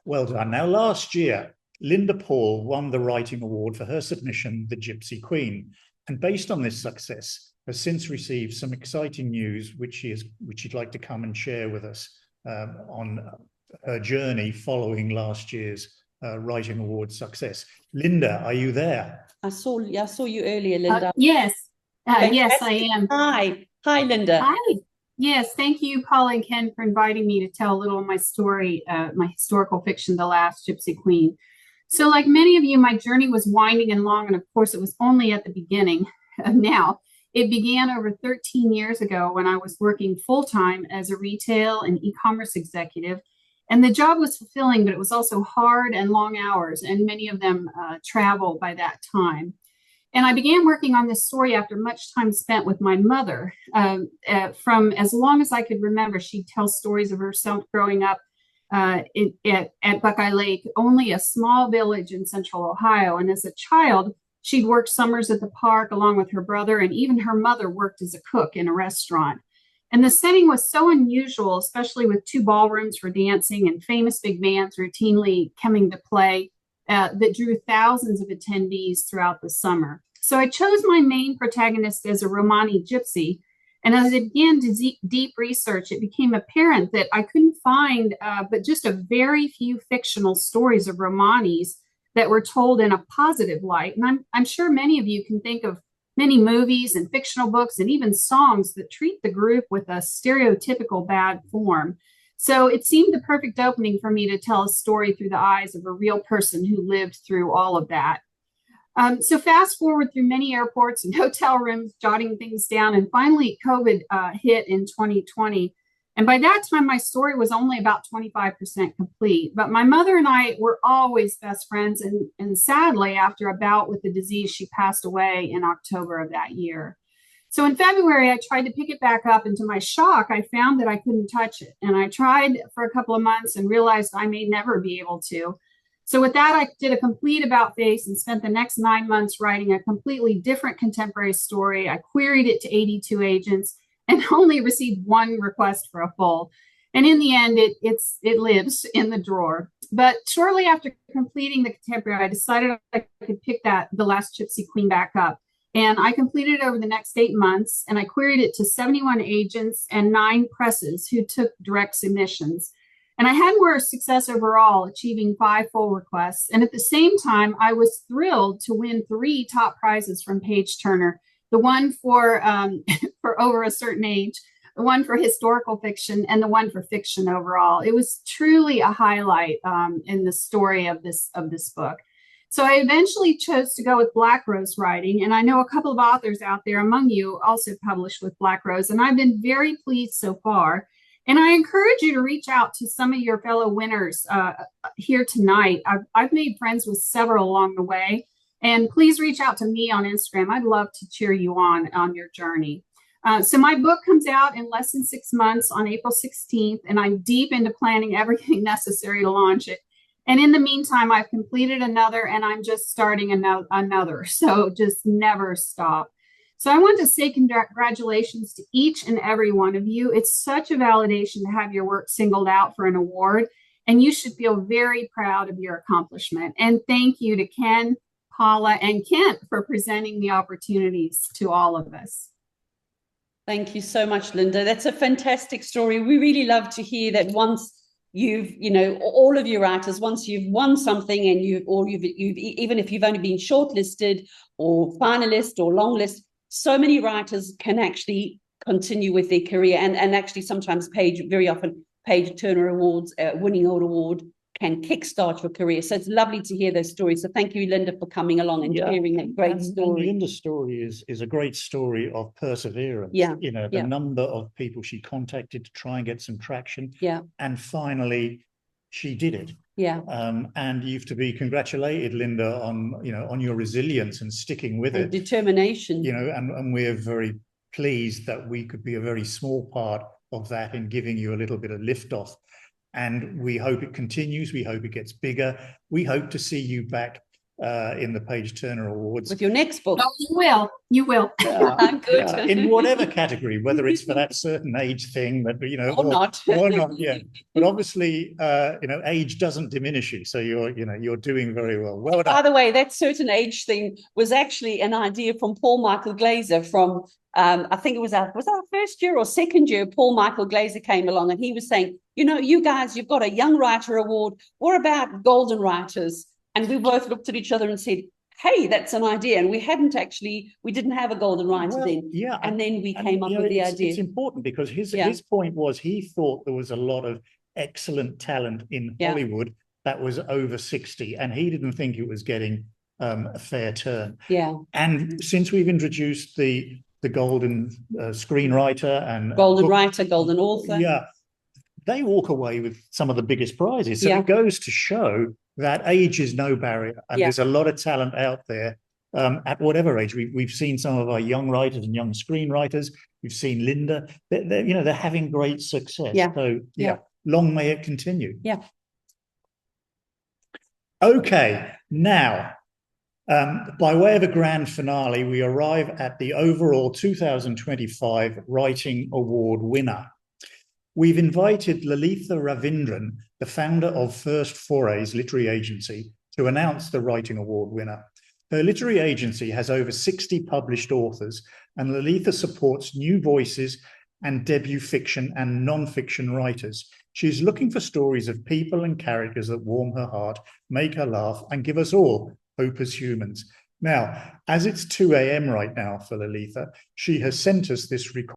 Well done. Now, last year, Linda Paul won the Writing Award for her submission, The Gypsy Queen, and based on this success, has since received some exciting news, which she'd like to come and share with us on her journey following last year's Writing Award success. Linda, are you there? I saw you earlier, Linda. Yes. Yes, I am. Hi, Linda. Hi. Yes, thank you, Paul and Ken, for inviting me to tell a little of my story, my historical fiction, The Last Gypsy Queen. So like many of you, my journey was winding and long, and of course it was only at the beginning now. It began over 13 years ago when I was working full-time as a retail and e-commerce executive. And the job was fulfilling, but it was also hard and long hours, and many of them travel by that time. And I began working on this story after much time spent with my mother. From as long as I could remember, she'd tell stories of herself growing up at Buckeye Lake, only a small village in central Ohio. And as a child, she'd worked summers at the park along with her brother, and even her mother worked as a cook in a restaurant. And the setting was so unusual, especially with 2 ballrooms for dancing and famous big bands routinely coming to play, that drew thousands of attendees throughout the summer. So I chose my main protagonist as a Romani gypsy. And as I began to deep research, it became apparent that I couldn't find but just a very few fictional stories of Romanis that were told in a positive light. And I'm sure many of you can think of many movies and fictional books and even songs that treat the group with a stereotypical bad form. So it seemed the perfect opening for me to tell a story through the eyes of a real person who lived through all of that. So fast forward through many airports and hotel rooms, jotting things down, and finally COVID hit in 2020. And by that time, my story was only about 25% complete. But my mother and I were always best friends. And sadly, after a bout with the disease, she passed away in October of that year. So in February, I tried to pick it back up. And to my shock, I found that I couldn't touch it. And I tried for a couple of months and realized I may never be able to. So with that, I did a complete about face and spent the next 9 months writing a completely different contemporary story. I queried it to 82 agents and only received 1 request for a full. And in the end, it lives in the drawer. But shortly after completing the contemporary, I decided I could pick The Last Gypsy Queen back up. And I completed it over the next 8 months, and I queried it to 71 agents and 9 presses who took direct submissions. And I had more success overall, achieving 5 full requests. And at the same time, I was thrilled to win 3 top prizes from Page Turner. The one for over a certain age, the one for historical fiction, and the one for fiction overall. It was truly a highlight in the story of this book. So I eventually chose to go with Black Rose Writing, and I know a couple of authors out there among you also published with Black Rose, and I've been very pleased so far. And I encourage you to reach out to some of your fellow winners here tonight. I've made friends with several along the way, and please reach out to me on Instagram. I'd love to cheer you on your journey. So my book comes out in less than 6 months on April 16th, and I'm deep into planning everything necessary to launch it. And in the meantime, I've completed another, and I'm just starting another. So just never stop. So I want to say congratulations to each and every one of you. It's such a validation to have your work singled out for an award, and you should feel very proud of your accomplishment. And thank you to Ken, Paula, and Kent for presenting the opportunities to all of us. Thank you so much, Linda. That's a fantastic story. We really love to hear that once you've, all of your writers, once you've won something and you've even if you've only been shortlisted or finalist or long list, so many writers can actually continue with their career and actually sometimes very often Page Turner Awards, winning an award can kickstart your career. So it's lovely to hear those stories. So thank you, Linda, for coming along and sharing that great story. And Linda's story is a great story of perseverance. The number of people she contacted to try and get some traction. And finally, she did it. And you have to be congratulated, Linda, on your resilience and sticking with it. Determination. And we're very pleased that we could be a very small part of that in giving you a little bit of liftoff. And we hope it continues. We hope it gets bigger. We hope to see you back in the Page Turner Awards. With your next book. Oh, you will. Good. In whatever category, whether it's for that certain age thing that, Or not. or not, yeah. But obviously, age doesn't diminish you. So you're doing very well. Well done. By the way, that certain age thing was actually an idea from Paul Michael Glaser from, I think it was our first year or second year. Paul Michael Glaser came along and he was saying, you guys, you've got a Young Writer Award. What about golden writers? And we both looked at each other and said, hey, that's an idea. And we didn't have a golden writer then. Yeah. And then we came up with the idea. It's important because his point was he thought there was a lot of excellent talent in Hollywood that was over 60, and he didn't think it was getting a fair turn. Yeah. And since we've introduced the golden screenwriter and golden writer, golden author. Yeah. They walk away with some of the biggest prizes. So Yeah. it goes to show that age is no barrier, and there's a lot of talent out there at whatever age. We've seen some of our young writers and young screenwriters. We've seen Linda. They're having great success. Yeah. So long may it continue. Yeah. Okay, now by way of a grand finale, we arrive at the overall 2025 Writing Award winner. We've invited Lalitha Ravindran, the founder of First Forays Literary Agency, to announce the Writing Award winner. Her literary agency has over 60 published authors, and Lalitha supports new voices and debut fiction and non-fiction writers. She's looking for stories of people and characters that warm her heart, make her laugh, and give us all hope as humans. Now, as it's 2 a.m. right now for Lalitha, she has sent us this recording.